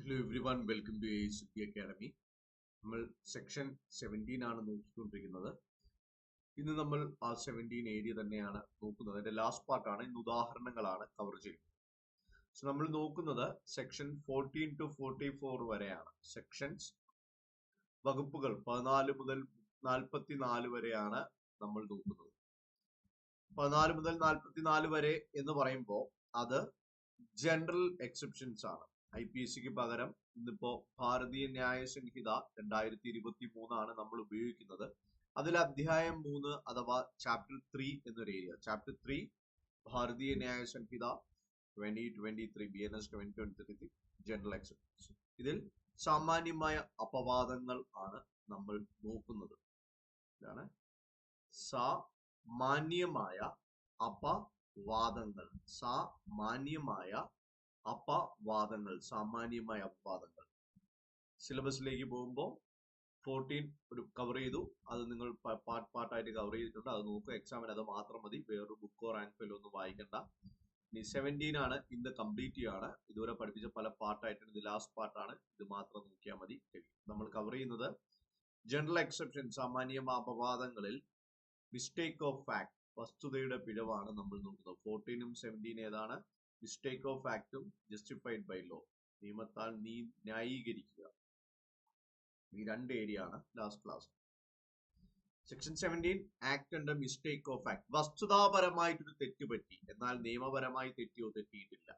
Hello everyone, welcome to ACP Academy. നമ്മൾ section 17 ആണ് നോക്കിക്കൊണ്ടിരിക്കുന്നത്. ഇന്ന് നമ്മൾ ആ 17 ഏരിയ തന്നെയാണ് നോക്കുന്നത്. അതിന്റെ ലാസ്റ്റ് പാർട്ടാണ്. ഇന്ന് ഉദാഹരണങ്ങളാണ് കവർ ചെയ്യുന്നത്. സോ നമ്മൾ നോക്കുന്നത് സെക്ഷൻ 14 to 44 വരെയാണ്. സെക്ഷൻസ് വകുപ്പുകൾ 14 മുതൽ 44 വരെയാണ് നമ്മൾ നോക്കുന്നത്. 14 മുതൽ 44 വരെ എന്ന് പറയുമ്പോൾ അത് ജനറൽ എക്സെപ്ഷൻസ് ആണ്. IPSCക്ക് പകരം ഇന്നിപ്പോ ഭാരതീയ ന്യായ സംഹിത 2023 ആണ് നമ്മൾ ഉപയോഗിക്കുന്നത്. അതിൽ അധ്യായം 3 അഥവാ ചാപ്റ്റർ 3 എന്നൊരു ഏരിയ. ചാപ്റ്റർ 3 ഭാരതീയ ന്യായ സംഹിത 2023 BNS 2023 ജനറൽ എക്സെപ്ഷൻസ്. ഇതിൽ സാമാന്യമായ അപവാദങ്ങൾ ആണ് നമ്മൾ നോക്കുന്നത്. ഇതാണ് സാമാന്യമായ അപവാദങ്ങൾ. സാമാന്യമായ അപവാദങ്ങൾ, സാമാന്യമായ അപവാദങ്ങൾ. സിലബസിലേക്ക് പോകുമ്പോൾ 14 ഒരു കവർ ചെയ്തു. അത് നിങ്ങൾ പാർട്ടായിട്ട് കവർ ചെയ്തിട്ടുണ്ട്. അത് നോക്കുക. എക്സാമിന് അത് മാത്രം മതി. വേറൊരു ബുക്കോ റാങ്ക് ഫയലോ ഒന്നും വായിക്കണ്ട. ഇനി 17 ആണ് ഇന്ന് കംപ്ലീറ്റ് ചെയ്യാണ്. ഇതുവരെ പഠിപ്പിച്ച പല പാർട്ടായിട്ടുണ്ട്. ഇത് ലാസ്റ്റ് പാർട്ടാണ്. ഇത് മാത്രം നോക്കിയാൽ മതി. നമ്മൾ കവർ ചെയ്യുന്നത് ജനറൽ എക്സെപ്ഷൻ, സാമാന്യ അപവാദങ്ങളിൽ മിസ്റ്റേക്ക് ഓഫ് ഫാക്ട്, വസ്തുതയുടെ പിഴവാണ് നമ്മൾ നോക്കുന്നത്. 14 ഉം 17 ഏതാണ്? മിസ്റ്റേക്ക് ഓഫ് ഫാക്ടും ജസ്റ്റിഫൈഡ് ബൈ ലോ, നിയമത്താൽ ന്യായീകരിക്കുക. ഈ രണ്ട് ഏരിയ ആണ് last class. Section 17 act under mistake of fact. വസ്തുതാപരമായിട്ടൊരു തെറ്റ് പറ്റി, എന്നാൽ നിയമപരമായി തെറ്റിയോ തെറ്റിയിട്ടില്ല.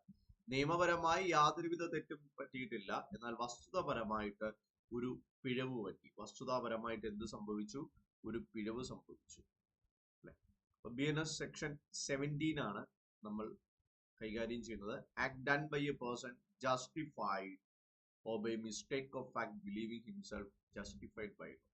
നിയമപരമായി യാതൊരുവിധ തെറ്റും പറ്റിയിട്ടില്ല, എന്നാൽ വസ്തുതാപരമായിട്ട് ഒരു പിഴവ് പറ്റി. വസ്തുതാപരമായിട്ട് എന്ത് സംഭവിച്ചു? ഒരു പിഴവ് സംഭവിച്ചു. അല്ലെ? അപ്പൊ BNS സെക്ഷൻ 17 ആണ് നമ്മൾ കൈകാര്യം ചെയ്യുന്നത്. Act done by a person justified or by mistake of fact believing himself justified by law.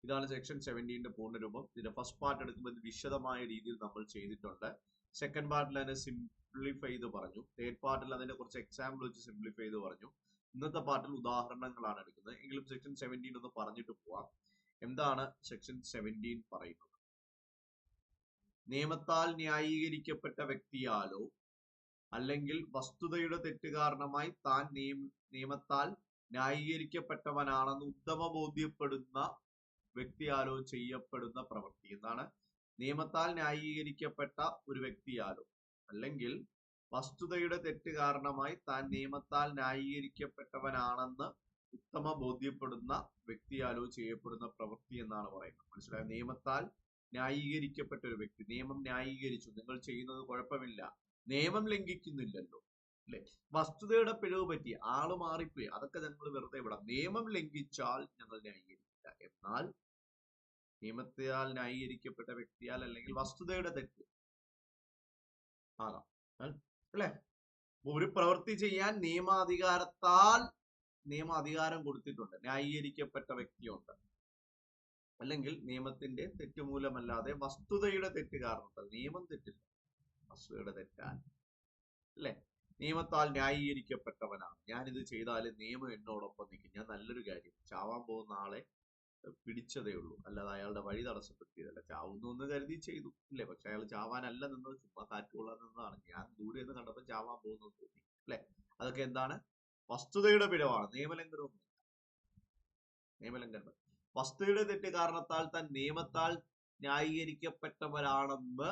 ഇതാണ് സെക്ഷൻ 17ന്റെ പൂർണ്ണരൂപം. ഇതിന്റെ ഫസ്റ്റ് പാർട്ട് എടുക്കുമ്പോൾ ഇത് വിശദമായ രീതിയിൽ നമ്മൾ ചെയ്തിട്ടുണ്ട്. സെക്കൻഡ് പാർട്ടിൽ അതിനെ സിംപ്ലിഫൈ ചെയ്ത് പറഞ്ഞു. തേർഡ് പാർട്ടിൽ അതിന്റെ കുറച്ച് എക്സാമ്പിൾ വെച്ച് സിംപ്ലിഫൈ ചെയ്ത് പറഞ്ഞു. ഇന്നത്തെ പാർട്ടിൽ ഉദാഹരണങ്ങളാണ് എടുക്കുന്നത്. എങ്കിലും സെക്ഷൻ 17 ഒന്ന് പറഞ്ഞിട്ട് പോവാം. എന്താണ് സെക്ഷൻ 17 പറയുന്നത്? നിയമത്താൽ ന്യായീകരിക്കപ്പെട്ട വ്യക്തിയാലോ അല്ലെങ്കിൽ വസ്തുതയുടെ തെറ്റ് കാരണമായി താൻ നിയമത്താൽ ന്യായീകരിക്കപ്പെട്ടവനാണെന്ന് ഉത്തമ ബോധ്യപ്പെടുന്ന വ്യക്തിയാലോ ചെയ്യപ്പെടുന്ന പ്രവൃത്തി. എന്താണ്? നിയമത്താൽ ന്യായീകരിക്കപ്പെട്ട ഒരു വ്യക്തിയാലോ അല്ലെങ്കിൽ വസ്തുതയുടെ തെറ്റ് കാരണമായി താൻ നിയമത്താൽ ന്യായീകരിക്കപ്പെട്ടവനാണെന്ന് ഉത്തമ ബോധ്യപ്പെടുന്ന വ്യക്തിയാലോ ചെയ്യപ്പെടുന്ന പ്രവൃത്തി എന്നാണ് പറയുന്നത്. മനസ്സിലായോ? നിയമത്താൽ ന്യായീകരിക്കപ്പെട്ട ഒരു വ്യക്തി, നിയമം ന്യായീകരിച്ചു, നിങ്ങൾ ചെയ്യുന്നത് കുഴപ്പമില്ല, നിയമം ലംഘിക്കുന്നില്ലല്ലോ, അല്ലെ? വസ്തുതയുടെ പിഴവ് പറ്റി, ആള് മാറിപ്പോയി, അതൊക്കെ ഞങ്ങൾ വെറുതെ വിടാം. നിയമം ലംഘിച്ചാൽ ഞങ്ങൾ ന്യായീകരിക്കില്ല. എന്നാൽ നിയമത്താൽ ന്യായീകരിക്കപ്പെട്ട വ്യക്തിയാൽ അല്ലെങ്കിൽ വസ്തുതയുടെ തെറ്റ് ആകാം, അല്ലെ? ഒരു പ്രവൃത്തി ചെയ്യാൻ നിയമാധികാരം കൊടുത്തിട്ടുണ്ട്, ന്യായീകരിക്കപ്പെട്ട വ്യക്തിയുണ്ട്. അല്ലെങ്കിൽ നിയമത്തിന്റെ തെറ്റ് മൂലമല്ലാതെ വസ്തുതയുടെ തെറ്റ് കാരണത്താൽ, നിയമം തെറ്റില്ല, വസ്തുതയുടെ തെറ്റാൽ, അല്ലെ? നിയമത്താൽ ന്യായീകരിക്കപ്പെട്ടവനാണ്, ഞാനിത് ചെയ്താലും നിയമം എന്നോടൊപ്പം നിൽക്കും, ഞാൻ നല്ലൊരു കാര്യം, ചാവാൻ പോകുന്ന ആളെ പിടിച്ചതേ ഉള്ളൂ, അല്ലാതെ അയാളുടെ വഴി തടസ്സപ്പെടുത്തിയതല്ല. ചാവുന്നു എന്ന് കരുതി ചെയ്തു, ഇല്ലേ? പക്ഷെ അയാൾ ചാവാനല്ല നിന്നത്, ചുമ്മാ കാറ്റുകൊള്ളാൻ നിന്നതാണ്. ഞാൻ ദൂരെ നിന്ന് കണ്ടപ്പോൾ ചാവാൻ പോകുന്നത് തോന്നി, അല്ലെ? അതൊക്കെ എന്താണ്? വസ്തുതയുടെ പിഴവാണ്, നിയമലംഘനമൊന്നും. നിയമലംഘനം വസ്തുതയുടെ തെറ്റ് കാരണത്താൽ താൻ നിയമത്താൽ ന്യായീകരിക്കപ്പെട്ടവരാണെന്ന്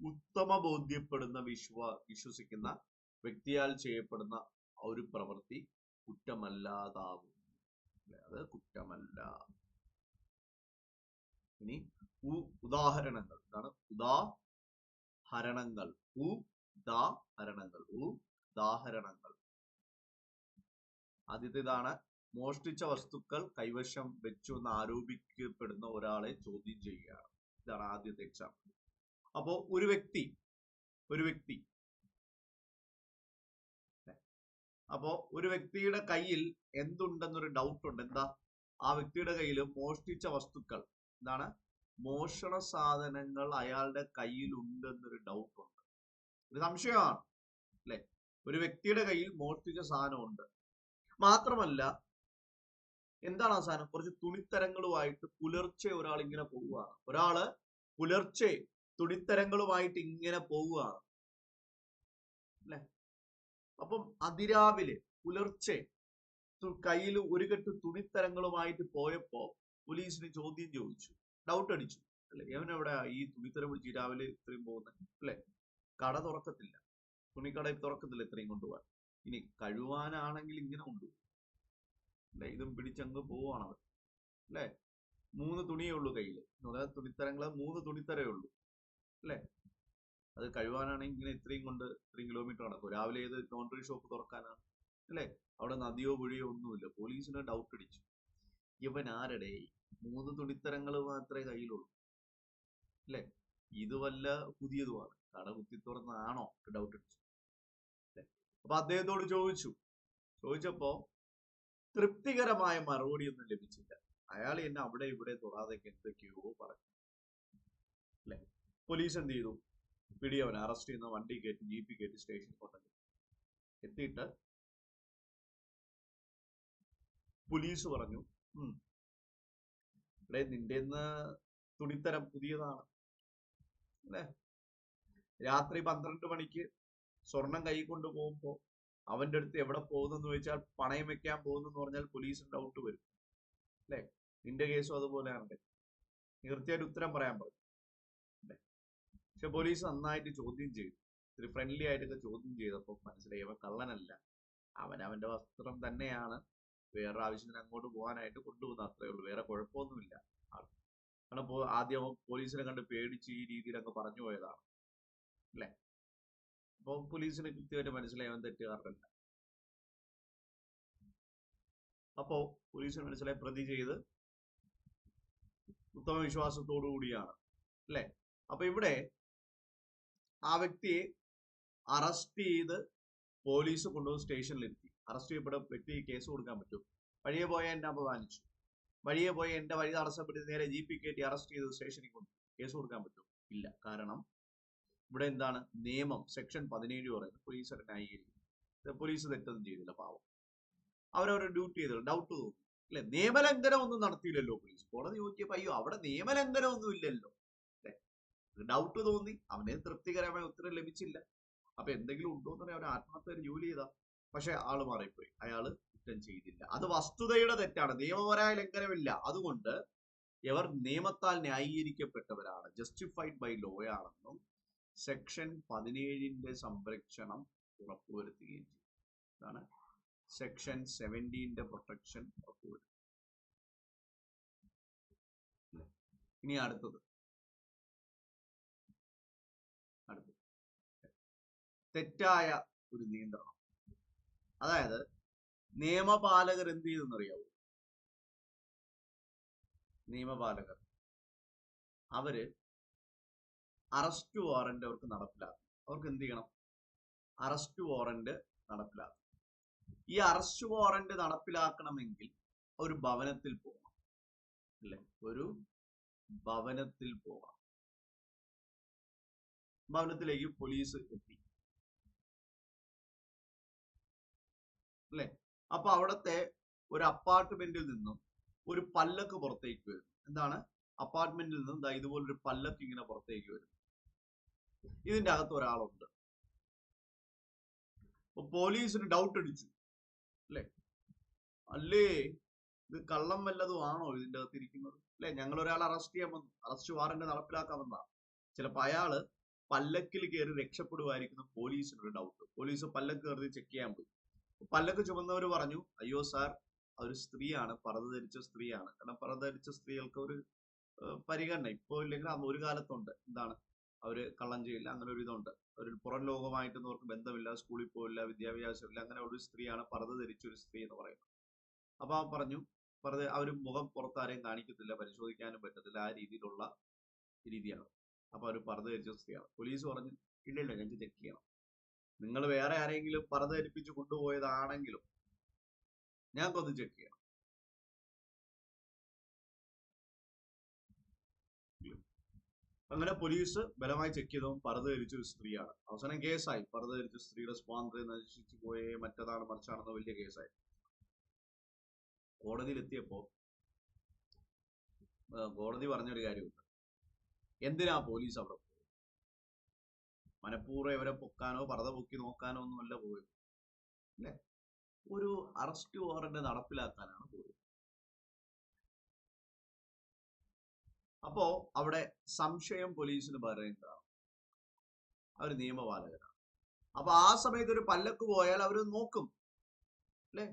ഉത്തമ ബോധ്യപ്പെടുന്ന വിശ്വസിക്കുന്ന വ്യക്തിയാൽ ചെയ്യപ്പെടുന്ന ഒരു പ്രവൃത്തി കുറ്റമല്ലാതാവും. അത് കുറ്റമല്ല. ഇനി ഉദാഹരണങ്ങൾ. ഇതാണ് ഉദാഹരണങ്ങൾ. ഉദാഹരണങ്ങൾ. ആദ്യത്തേതാണ് മോഷ്ടിച്ച വസ്തുക്കൾ കൈവശം വെച്ചു എന്ന് ആരോപിക്കപ്പെടുന്ന ഒരാളെ ചോദ്യം ചെയ്യുകയാണ്. ഇതാണ് ആദ്യത്തെ എക്സാമ്പിൾ. അപ്പോ ഒരു വ്യക്തി അപ്പോ ഒരു വ്യക്തിയുടെ കയ്യിൽ എന്തുണ്ടെന്നൊരു ഡൗട്ട് ഉണ്ട്. എന്താ? ആ വ്യക്തിയുടെ കയ്യിൽ മോഷ്ടിച്ച വസ്തുക്കൾ, എന്താണ്? മോഷണ സാധനങ്ങൾ അയാളുടെ കയ്യിൽ ഉണ്ടെന്നൊരു ഡൗട്ട് ഉണ്ട്, ഒരു സംശയമാണ്, അല്ലെ? ഒരു വ്യക്തിയുടെ കയ്യിൽ മോഷ്ടിച്ച സാധനം ഉണ്ട്. മാത്രമല്ല, എന്താണ് ആ സാധനം? കുറച്ച് തുണിത്തരങ്ങളുമായിട്ട് പുലർച്ചെ ഒരാൾ ഇങ്ങനെ പോവുകയാണ്. ഒരാള് പുലർച്ചെ തുണിത്തരങ്ങളുമായിട്ട് ഇങ്ങനെ പോവുകയാണ്, അല്ലെ? അപ്പം അതിരാവിലെ പുലർച്ചെ കയ്യിൽ ഒരു കെട്ട് തുണിത്തരങ്ങളുമായിട്ട് പോയപ്പോ പോലീസിന് ചോദ്യം ചോദിച്ചു, ഡൗട്ട് അടിച്ചു. അല്ലെ, എവനെവിടെ ഈ തുണിത്തരം പിടിച്ച് രാവിലെ ഇത്രയും പോകുന്നത്? അല്ലെ, കട തുറക്കത്തില്ല, തുണിക്കട തുറക്കത്തില്ല ഇത്രയും കൊണ്ടുപോകാൻ. ഇനി കഴുവാനാണെങ്കിൽ ഇങ്ങനെ കൊണ്ടുപോകും. അല്ലെ, ഇതും പിടിച്ചങ്ങ് പോവാണത്. അല്ലെ, 3 തുണിയേ ഉള്ളൂ കയ്യിൽ. തുണിത്തരങ്ങള് 3 തുണിത്തരേ ഉള്ളൂ. അല്ലെ, അത് കഴുവാനാണെങ്കിൽ ഇങ്ങനെ ഇത്രയും കൊണ്ട് ഇത്രയും കിലോമീറ്റർ നടക്കും. രാവിലെ ഏത് ലോണ്ടറി ഷോപ്പ് തുറക്കാനാണ്? അല്ലെ, അവിടെ നദിയോ പുഴയോ ഒന്നുമില്ല. പോലീസിന് ഡൗട്ട് അടിച്ചു, ഇവൻ ആരുടെ 3 തുണിത്തരങ്ങൾ മാത്രമേ കയ്യിലുള്ളൂ? അല്ലെ, ഇത് വല്ല പുതിയതുമാണ്, കട കുത്തി തുറന്നാണോ? ഡൗട്ട് അടിച്ചു. അപ്പൊ അദ്ദേഹത്തോട് ചോദിച്ചപ്പോ തൃപ്തികരമായ മറുപടി ഒന്നും ലഭിച്ചില്ല. അയാൾ എന്നെ അവിടെ ഇവിടെ തൊടാതെ എന്തൊക്കെയോ പറഞ്ഞു. അല്ലെ, പോലീസ് എന്ത് ചെയ്തു? അവൻ അറസ്റ്റ് ചെയ്യുന്ന വണ്ടി കയറ്റി ജീപ്പി കയറ്റി സ്റ്റേഷനിൽ കൊണ്ടുവന്നു. എത്തിയിട്ട് പോലീസ് പറഞ്ഞു, ഇവിടെ നിന്റെ തുണിത്തരം പുതിയതാണ്. അല്ലെ, രാത്രി 12 മണിക്ക് സ്വർണം കൈ കൊണ്ടുപോകുമ്പോ അവന്റെ അടുത്ത് എവിടെ പോകുന്നെന്ന് ചോദിച്ചാൽ പണയം വെക്കാൻ പോകുന്നെന്ന് പറഞ്ഞാൽ പോലീസിന് ഡൗട്ട് വരും. അല്ലെ, നിന്റെ കേസും അതുപോലെയാണ്. തീർച്ചയായിട്ടും ഉത്തരം പറയാൻ പറയും. പക്ഷെ പോലീസ് നന്നായിട്ട് ചോദ്യം ചെയ്തു, ഇത്തിരി ഫ്രണ്ട്ലി ആയിട്ടൊക്കെ ചോദ്യം ചെയ്തപ്പോൾ മനസ്സിലായി അവൻ കള്ളനല്ല, അവന്റെ വസ്ത്രം തന്നെയാണ് വേറെ ആവശ്യത്തിന് അങ്ങോട്ട് പോകാനായിട്ട് കൊണ്ടുപോകുന്നത്, അത്രേ ഉള്ളൂ, വേറെ കുഴപ്പമൊന്നുമില്ല. കാരണം ആദ്യം പോലീസിനെ കണ്ട് പേടിച്ച് ഈ രീതിയിലൊക്കെ പറഞ്ഞു പോയതാണ്. അല്ലെ, അപ്പൊ പോലീസിന് കൃത്യമായിട്ട് മനസ്സിലായി അവൻ തെറ്റുകാരനല്ല. അപ്പോ പോലീസിന് മനസ്സിലായി പ്രതി ചെയ്ത് ഉത്തമ വിശ്വാസത്തോടു കൂടിയാണ്. അല്ലെ, അപ്പൊ ഇവിടെ ആ വ്യക്തിയെ അറസ്റ്റ് ചെയ്ത് പോലീസ് കൊണ്ടുപോയി സ്റ്റേഷനിലെത്തി. അറസ്റ്റ് ചെയ്യപ്പെട്ട വ്യക്തിക്ക് കേസ് കൊടുക്കാൻ പറ്റും? വഴിയെ പോയ എന്നെ അപമാനിച്ചു, വഴിയെ പോയ എന്റെ വഴി തടസ്സപ്പെടുത്തി നേരെ ജീപ്പി കയറ്റി അറസ്റ്റ് ചെയ്ത് സ്റ്റേഷനിൽ കൊണ്ടു, കേസ് കൊടുക്കാൻ പറ്റും? ഇല്ല. കാരണം ഇവിടെ എന്താണ് നിയമം? സെക്ഷൻ 17 പറയുന്നത് പോലീസുകാരെ ന്യായീകരിക്കും. പോലീസ് തെറ്റൊന്നും ചെയ്തില്ല, പാവം, അവരവരുടെ ഡ്യൂട്ടി ചെയ്തത്. ഡൗട്ട് തോന്നി, അല്ലെ, നിയമലംഘനം ഒന്നും നടത്തിയില്ലല്ലോ പോലീസ്. കോടതി നോക്കിയപ്പോ അയ്യോ അവിടെ നിയമലംഘനം ഒന്നും ഇല്ലല്ലോ. ഡൗട്ട് തോന്നി, അവന് തൃപ്തികരമായ ഉത്തരം ലഭിച്ചില്ല. അപ്പൊ എന്തെങ്കിലും ഉണ്ടോ എന്ന് പറയാൻ അവർ ആത്മഹത്യ ജോലി ചെയ്താ. പക്ഷെ ആള് മാറിപ്പോയി, അയാള് കുറ്റം ചെയ്തില്ല. അത് വസ്തുതയുടെ തെറ്റാണ്, നിയമപരമായ ലംഘനമില്ല. അതുകൊണ്ട് ഇവർ നിയമത്താൽ ന്യായീകരിക്കപ്പെട്ടവരാണ്, ജസ്റ്റിഫൈഡ് ബൈ ലോ ആണെന്നും സെക്ഷൻ 17 സംരക്ഷണം ഉറപ്പുവരുത്തുകയും ചെയ്യും. അതാണ് സെക്ഷൻ 17 പ്രൊട്ടക്ഷൻ ഉറപ്പുവരുത്തുക. ഇനി അടുത്തത് തെറ്റായ ഒരു നിയന്ത്രണം. അതായത് നിയമപാലകർ എന്ത് ചെയ്തെന്നറിയാവോ? നിയമപാലകർ അവര് അറസ്റ്റ് വാറന്റ് അവർക്ക് നടപ്പിലാക്കും. അവർക്ക് എന്ത് ചെയ്യണം? അറസ്റ്റ് വാറന്റ് നടപ്പിലാക്കും. ഈ അറസ്റ്റ് വാറന്റ് നടപ്പിലാക്കണമെങ്കിൽ ഒരു ഭവനത്തിൽ പോകണം. അല്ലെ, ഒരു ഭവനത്തിൽ പോകണം. ഭവനത്തിലേക്ക് പോലീസ് എത്തി. അല്ലെ, അപ്പൊ അവിടത്തെ ഒരു അപ്പാർട്ട്മെന്റിൽ നിന്നും ഒരു പല്ലക്ക് പുറത്തേക്ക് വരും. എന്താണ്? അപ്പാർട്ട്മെന്റിൽ നിന്നും ഇതുപോലൊരു പല്ലക്ക് ഇങ്ങനെ പുറത്തേക്ക് വരും. ഇതിന്റെ അകത്ത് ഒരാളുണ്ട്. അപ്പൊ പോലീസിന് ഡൗട്ട് അടിച്ചു, അല്ലെ, അല്ലേ ഇത് കള്ളം വല്ലതും ആണോ ഇതിന്റെ അകത്ത് ഇരിക്കുന്നത്? അല്ലെ, ഞങ്ങൾ ഒരാളെ അറസ്റ്റ് ചെയ്യാൻ വന്നു, അറസ്റ്റ് വാറന്റ് നടപ്പിലാക്കാൻ വന്ന. ചിലപ്പോ അയാള് പല്ലക്കിൽ കയറി രക്ഷപ്പെടുമായിരിക്കുന്നു പോലീസിനൊരു ഡൗട്ട്. പോലീസ് പല്ലക്ക് കയറി ചെക്ക് ചെയ്യാൻ പോയി. പല്ലക്ക് ചുമന്നവർ പറഞ്ഞു, അയ്യോ സാർ, ഒരു സ്ത്രീയാണ്, പർദ്ദ ധരിച്ച സ്ത്രീയാണ്. കാരണം പർദ്ദ ധരിച്ച സ്ത്രീകൾക്ക് ഒരു പരിഗണന ഇപ്പോ ഇല്ലെങ്കിൽ അന്ന് ഒരു കാലത്തുണ്ട്. എന്താണ്? അവര് കള്ളം ചെയ്യില്ല, അങ്ങനെ ഒരു ഇതുണ്ട്. ഒരു പുറം ലോകമായിട്ടൊന്നും അവർക്ക് ബന്ധമില്ല, സ്കൂളിൽ പോയില്ല, വിദ്യാഭ്യാസമില്ല, അങ്ങനെ ഒരു സ്ത്രീയാണ്, പർദ്ദ ധരിച്ച ഒരു സ്ത്രീ എന്ന് പറയുന്നത്. അപ്പൊ ആ പറഞ്ഞു, അവര് മുഖം പുറത്താരെയും കാണിക്കത്തില്ല, പരിശോധിക്കാനും പറ്റത്തില്ല, ആ രീതിയിലുള്ള രീതിയാണ്. അപ്പൊ അവര് പർദ്ദ ധരിച്ച സ്ത്രീയാണ്. പോലീസ് പറഞ്ഞു, ഇല്ല ഞങ്ങൾക്ക് ചെക്ക് ചെയ്യണം, നിങ്ങൾ വേറെ ആരെങ്കിലും പർദ്ദ ധരിപ്പിച്ച് കൊണ്ടുപോയതാണെങ്കിലും ഞങ്ങൾക്കൊന്ന് ചെക്ക് ചെയ്യണം. അങ്ങനെ പോലീസ് ബലമായി ചെക്ക് ചെയ്തതും പർദ്ദ ധരിച്ച ഒരു സ്ത്രീയാണ്. അവസാനം കേസായി. പർദ്ദ ധരിച്ച സ്ത്രീയുടെ സ്വാതന്ത്ര്യം നശിച്ചു പോയേ, മറ്റതാണ് മറിച്ചാണെന്ന് വലിയ കേസായി. കോടതിയിലെത്തിയപ്പോ കോടതി പറഞ്ഞൊരു കാര്യമുണ്ട്. എന്തിനാ പോലീസ് അവിടെ പോയത്? മനഃപൂർവ്വം ഇവരെ പൊക്കാനോ പർദ്ദ പൊക്കി നോക്കാനോ ഒന്നുമല്ല പോയത്, അല്ലെ? ഒരു അറസ്റ്റ് വാറന്റ് നടപ്പിലാക്കാനാണ് പോയത്. അപ്പോ അവിടെ സംശയം പോലീസിന് പറയുന്നതാണ്, അവർ നിയമപാലകരാണ്. അപ്പൊ ആ സമയത്ത് ഒരു പല്ലക്ക് പോയാൽ അവർ നോക്കും അല്ലെ,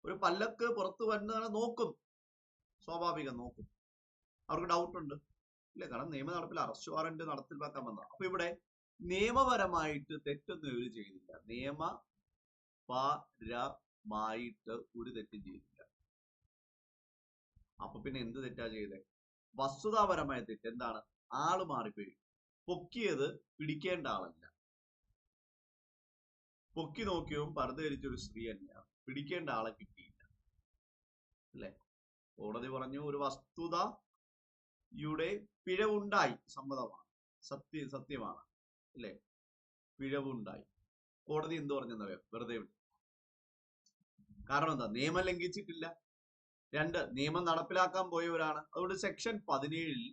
ഒരു പല്ലക്ക് പുറത്തു വരുന്നതാണ് നോക്കും, സ്വാഭാവികം നോക്കും. അവർക്ക് ഡൗട്ട് ഉണ്ട് ഇല്ല, കാരണം നിയമ നടപ്പിൽ അറസ്റ്റ് വാറന്റ് നടപ്പിലാക്കാൻ വന്നതാണ്. അപ്പൊ ഇവിടെ നിയമപരമായിട്ട് തെറ്റൊന്നും ഇവർ ചെയ്തില്ല, നിയമപരമായിട്ട് ഒരു തെറ്റും ചെയ്തില്ല. അപ്പൊ പിന്നെ എന്ത് തെറ്റാ ചെയ്തേ? വസ്തുതാപരമായ തെറ്റ് എന്താണ്? ആള് മാറിപ്പോയി. പൊക്കിയത് പിടിക്കേണ്ട ആളല്ല, പൊക്കി നോക്കിയവും പർദ്ദ ധരിച്ചൊരു സ്ത്രീ തന്നെയാണ്, പിടിക്കേണ്ട ആളെ കിട്ടിയില്ല അല്ലെ. കോടതി പറഞ്ഞു ഒരു വസ്തുതയുടെ പിഴവുണ്ടായി, സമ്മതമാണ്, സത്യമാണ് അല്ലെ, പിഴവുണ്ടായി. കോടതി എന്ത് പറഞ്ഞെന്നറിയോ? വെറുതെ വിട്ടു. കാരണം എന്താ? നിയമം ലംഘിച്ചിട്ടില്ല. 2, നിയമം നടപ്പിലാക്കാൻ പോയവരാണ്. അതുകൊണ്ട് സെക്ഷൻ 17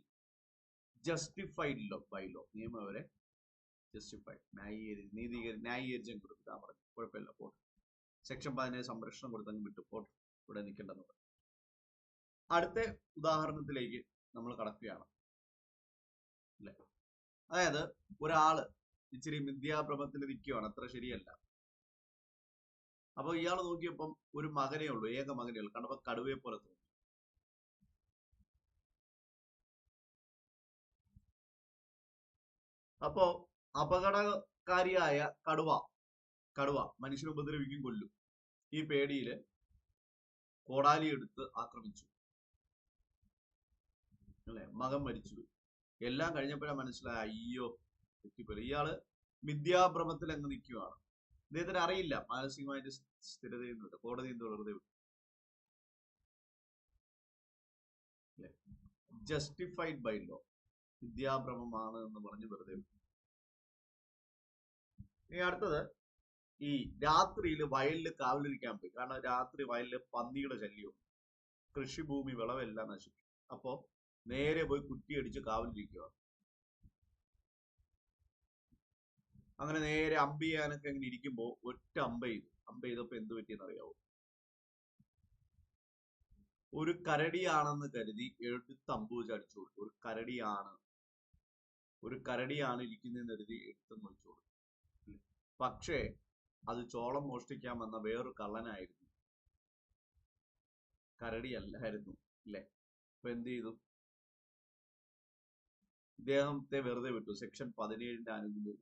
ജസ്റ്റിഫൈഡ് ബൈ ലോ, നിയമം അവരെ ജസ്റ്റിഫൈഡ്, ന്യായീകരിച്ചും കൊടുത്താ പറഞ്ഞു, കുഴപ്പമില്ല പോട്ടെ. സെക്ഷൻ 17 സംരക്ഷണം കൊടുത്തങ്ങ് വിട്ടു, പോട്ടെ, ഇവിടെ നിൽക്കേണ്ടെന്ന് പറഞ്ഞു. അടുത്ത ഉദാഹരണത്തിലേക്ക് നമ്മൾ കടക്കുകയാണ് അല്ലെ. അതായത് ഒരാള് ഇച്ചിരി വിദ്യാഭ്രമത്തിൽ നിൽക്കുകയാണ്, അത്ര ശരിയല്ല. അപ്പൊ ഇയാൾ നോക്കിയപ്പം ഒരു മകനേ ഉള്ളൂ, ഏക മകനേ ഉള്ളൂ, കണ്ടപ്പോ കടുവയെ പോലെ തോന്നി. അപ്പോ അപകടകാരിയായ കടുവ മനുഷ്യനെ ഉപദ്രവിക്കും, കൊല്ലും. ഈ പേടിയില് കോടാലി എടുത്ത് ആക്രമിച്ചു അല്ലെ, മകൻ മരിച്ചുപോയി. എല്ലാം കഴിഞ്ഞപ്പോഴാണ് മനസ്സിലായ, അയ്യോ തെറ്റിപ്പോയി. ഇയാള് വിദ്യാഭ്രമത്തിൽ അങ്ങ് നിൽക്കുകയാണ്, ഇദ്ദേഹത്തിന് അറിയില്ല മാനസികമായിട്ട് സ്ഥിരതയൊന്നുമില്ല. കോടതി എന്തോ വെറുതെ വിട്ടു. ജസ്റ്റിഫൈഡ് ബൈ ലോ, വിദ്യാഭ്രമമാണ് എന്ന് പറഞ്ഞ് വെറുതെ വിട്ടു. ഇനി അടുത്തത്, ഈ രാത്രിയിൽ വയലിൽ കാവലിരിക്കാൻ പോയി. കാരണം രാത്രി വയലില് പന്നിയുടെ ശല്യവും, കൃഷിഭൂമി വിളവെല്ലാം നശിക്കും. അപ്പോ നേരെ പോയി കുറ്റിയടിച്ച് കാവലിരിക്കുക. അങ്ങനെ നേരെ അമ്പ് ചെയ്യാനൊക്കെ ഇങ്ങനെ ഇരിക്കുമ്പോ ഒറ്റ അമ്പ ചെയ്തപ്പോ എന്ത് പറ്റിയെന്ന് അറിയാവോ? ഒരു കരടിയാണെന്ന് കരുതി എടുത്ത് അമ്പ് വെച്ച് അടിച്ചു കൊടുത്തു. ഒരു കരടിയാണ് ഇരിക്കുന്നതെന്ന് കരുതി എടുത്തെന്ന് വെച്ചു കൊടുത്തു. പക്ഷേ അത് ചോളം മോഷ്ടിക്കാൻ വന്ന വേറൊരു കള്ളനായിരുന്നു, കരടിയല്ലായിരുന്നു അല്ലെ. അപ്പൊ എന്ത് ചെയ്തു? ഇദ്ദേഹത്തെ വെറുതെ വിട്ടു. സെക്ഷൻ 17 ആനുകൂല്യം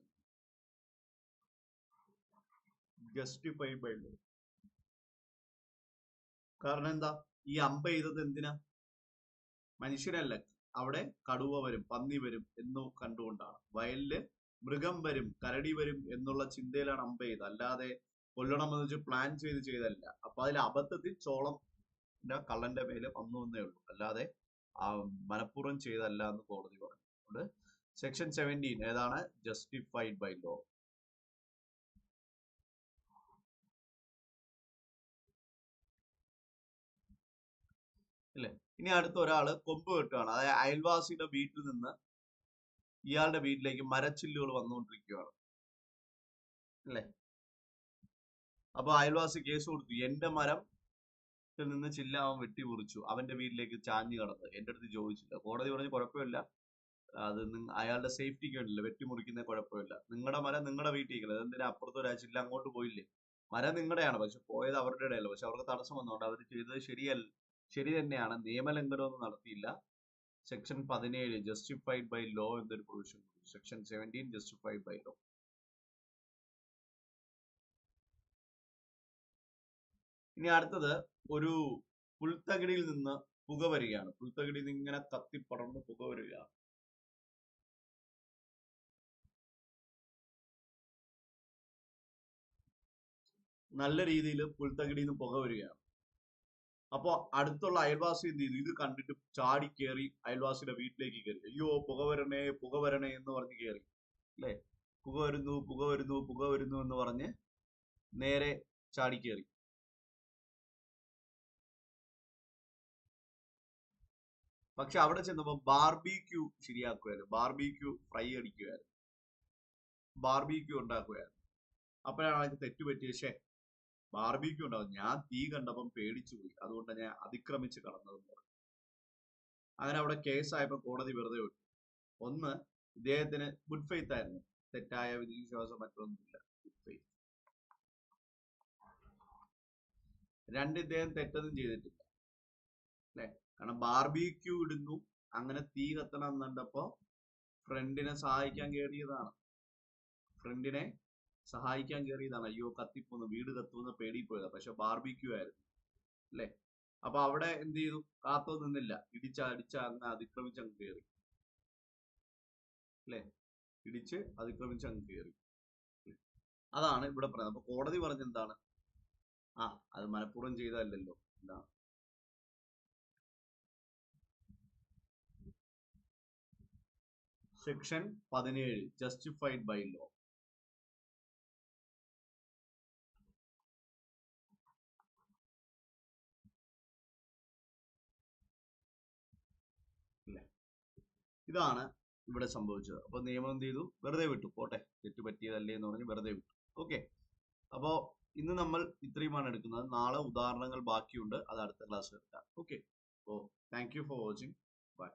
ജസ്റ്റിഫൈഡ് ബൈ ലോ. കാരണം എന്താ? ഈ അമ്പ ചെയ്തത് എന്തിനാ? മനുഷ്യരല്ല, അവിടെ കടുവ വരും, പന്നി വരും എന്ന് കണ്ടുകൊണ്ടാണ്. വയലില് മൃഗം വരും, കരടി വരും എന്നുള്ള ചിന്തയിലാണ് അമ്പ ചെയ്തത്, അല്ലാതെ കൊല്ലണമെന്ന് വെച്ച് പ്ലാൻ ചെയ്തല്ല. അപ്പൊ അതിൽ അബദ്ധത്തിൽ ചോളം കള്ളന്റെ മേലെ വന്നു എന്നേ ഉള്ളൂ, അല്ലാതെ മനഃപൂർവ്വം ചെയ്തല്ല എന്ന് കോടതി പറഞ്ഞു. അതുകൊണ്ട് സെക്ഷൻ 17 ഏതാണ്? Justified by law. അല്ലെ. ഇനി അടുത്ത ഒരാള് കൊമ്പ് വെട്ടുകയാണ്. അതായത് അയൽവാസിയുടെ വീട്ടിൽ നിന്ന് ഇയാളുടെ വീട്ടിലേക്ക് മരച്ചില്ലുകൾ വന്നുകൊണ്ടിരിക്കുകയാണ് അല്ലെ. അപ്പൊ അയൽവാസി കേസ് കൊടുത്തു, എന്റെ മരം നിന്ന് ചില്ല അവൻ വെട്ടി മുറിച്ചു, അവന്റെ വീട്ടിലേക്ക് ചാഞ്ഞു കടന്ന് എന്റെ അടുത്ത് ചോദിച്ചില്ല. കോടതി പറഞ്ഞ് കുഴപ്പമില്ല, അത് അയാളുടെ സേഫ്റ്റിക്ക് വേണ്ടിയില്ല, വെട്ടിമുറിക്കുന്ന കുഴപ്പമില്ല. നിങ്ങളുടെ മരം നിങ്ങളുടെ വീട്ടിൽ, അതെന്തിനാ അപ്പുറത്ത് ഒരാഴ്ച അങ്ങോട്ട് പോയില്ലേ? മരം നിങ്ങളുടെയാണ്, പക്ഷെ പോയത് അവരുടെ ഇടയല്ല. പക്ഷെ അവർക്ക് തടസ്സം വന്നുകൊണ്ട് അവർ ചെയ്തത് ശരി തന്നെയാണ്, നിയമലംഘനമൊന്നും നടത്തിയില്ല. സെക്ഷൻ 17 ജസ്റ്റിഫൈഡ് ബൈ ലോ എന്നൊരു provision. Section 17 justified by law. ഇനി അടുത്തത്, ഒരു പുൽത്തകിടിയിൽ നിന്ന് പുക വരികയാണ്. പുൽത്തകിടിയിൽ നിന്ന് ഇങ്ങനെ കത്തിപ്പടർന്ന് പുക വരികയാണ്. നല്ല രീതിയിൽ പുൽത്തകിടിയിൽ നിന്ന് പുക വരികയാണ്. അപ്പൊ അടുത്തുള്ള അയൽവാസി എന്ത് ചെയ്തു? ഇത് കണ്ടിട്ട് ചാടി കയറി അയൽവാസിയുടെ വീട്ടിലേക്ക് കയറി. അയ്യോ പുക വരണേ എന്ന് പറഞ്ഞ് കയറി അല്ലെ. പുക വരുന്നു എന്ന് പറഞ്ഞ് നേരെ ചാടി കയറി. പക്ഷെ അവിടെ ചെന്നപ്പോ ബാർബിക്യൂ ശരിയാക്കുമായിരുന്നു, ബാർബിക്യൂ ഫ്രൈ അടിക്കുമായിരുന്നു, ബാർബിക്യൂ ഉണ്ടാക്കുകയായിരുന്നു. അപ്പോഴാണ് അവർക്ക് തെറ്റുപറ്റിയ ബാർബിക്യൂ ഉണ്ടാവും. ഞാൻ തീ കണ്ടപ്പം പേടിച്ചു പോയി, അതുകൊണ്ട് ഞാൻ അതിക്രമിച്ച് കടന്നതെന്ന് പറഞ്ഞു. അങ്ങനെ അവിടെ കേസായപ്പോൾ കോടതി വെറുതെ വിട്ടു. ഒന്ന്, ഇദ്ദേഹത്തിന് ഗുഡ് ഫെയ്ത്ത് ആയിരുന്നു, തെറ്റായ വിശ്വാസം മറ്റൊന്നുമില്ല, ഗുഡ് ഫെയ്ത്ത്. രണ്ട്, ഇദ്ദേഹം തെറ്റൊന്നും ചെയ്തിട്ടില്ല അല്ലെ. കാരണം ബാർബിക്യൂ ഇടുന്നു, അങ്ങനെ തീ കത്തണം എന്നുണ്ടപ്പോ ഫ്രണ്ടിനെ സഹായിക്കാൻ കയറിയതാണ്. അയ്യോ കത്തിപ്പോന്ന്, വീട് കത്തുമെന്ന് പേടി പോയതാ. പക്ഷെ ബാർബിക്യൂ ആയിരുന്നു അല്ലെ. അപ്പൊ അവിടെ എന്ത് ചെയ്തു? കാത്തോ നിന്നില്ല, ഇടിച്ച അങ്ങ് അതിക്രമിച്ച് അങ്ങ് കയറി അല്ലെ. അതിക്രമിച്ച് അങ്ങ് കയറി. അതാണ് ഇവിടെ പറയുന്നത്. അപ്പൊ കോടതി പറഞ്ഞെന്താണ്? അത് മനഃപൂർവ്വം ചെയ്തതല്ലല്ലോ. എന്താണ് സെക്ഷൻ 17 ജസ്റ്റിഫൈഡ് ബൈ ലോ. ഇതാണ് ഇവിടെ സംഭവിച്ചത്. അപ്പൊ നിയമം എന്ത് ചെയ്തു? വെറുതെ വിട്ടു. പോട്ടെ, തെറ്റ് പറ്റിയതല്ലേ എന്ന് പറഞ്ഞ് വെറുതെ വിട്ടു. ഓക്കെ, അപ്പോ ഇന്ന് നമ്മൾ ഇത്രയുമാണ് എടുക്കുന്നത്. നാളെ ഉദാഹരണങ്ങൾ ബാക്കിയുണ്ട്, അത് അടുത്ത ക്ലാസ്സിൽ എടുക്കാം. ഓക്കെ, അപ്പോൾ thank you for watching. By.